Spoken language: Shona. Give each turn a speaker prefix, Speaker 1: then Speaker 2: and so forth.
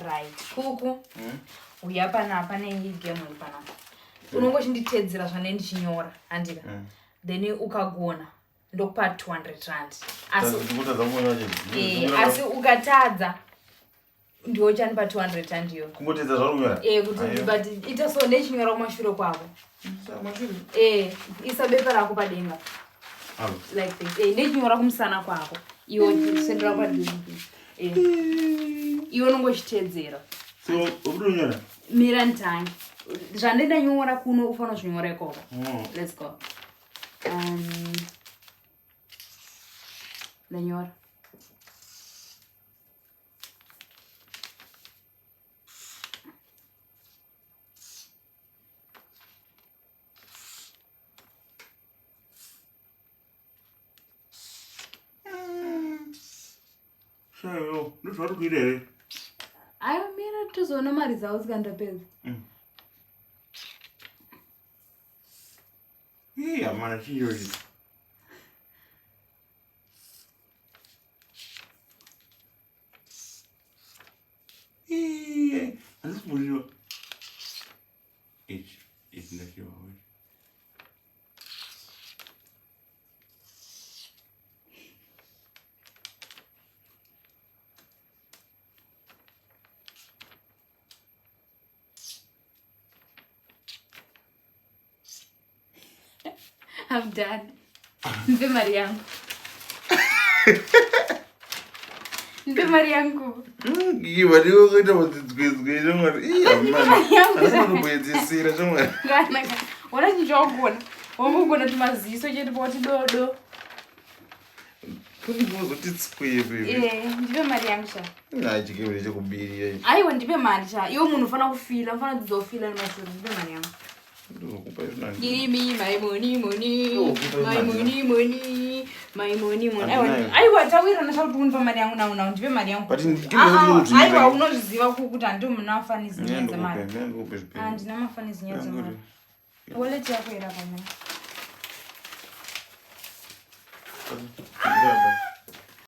Speaker 1: Right. Kuku. Uya panapa negame panapa. Unongochinditedzera zvane ndichinyora handika. Then ukagona ndokupa 200 rand. Asi ukatadza ndiwo chanipa 200 rand iyo.
Speaker 2: Kungotedza zvarunyora?
Speaker 1: Kuti but ita so nechinyora kumashure kwako. Mashure? Isabepa rako padenga. Like this. Nechinyora kumusana kwako. Iwo sendera padungu. Iwo unongochitedzera.
Speaker 2: So, urunyora?
Speaker 1: Mira ntangi. Zvandenda nyora kuno ufana zvinyora ikoko. Let's go. Nyora.
Speaker 2: Shayo, ndozvari kuita here?
Speaker 1: Ayo mira tozoona mari dzavo dzikandopedza.
Speaker 2: Hamana chiyozvi. Handisi kumuriwa. Ichi ndachiwa wewe.
Speaker 1: I'm done. Mpe mari yangu. Mpe mari yangu.
Speaker 2: Variwo kuita mudzidzwe zvomwari. Hamana kuboedzesera zvomwari.
Speaker 1: Nganaka. Wona chichogona. Wongogona tumaziso chete poti dodo.
Speaker 2: Kuri kuzoti tsikwe baby.
Speaker 1: Ndipe mari yangu sha.
Speaker 2: Chikebere chekubirira.
Speaker 1: Aiwa ndipe mari sha. Iwo munhu ufana kufila, ufana kudzofila nemashure. Ndipe mari yangu. Give me my money. Aiwa tawira nasauti unipa mari yangu nauna ndipe mari yangu. Aiwa unozviziva kuti handiwo muna mafanizi nyaya mari. Handina mafanizi nyaya mari. Wallet yako ira pamwe.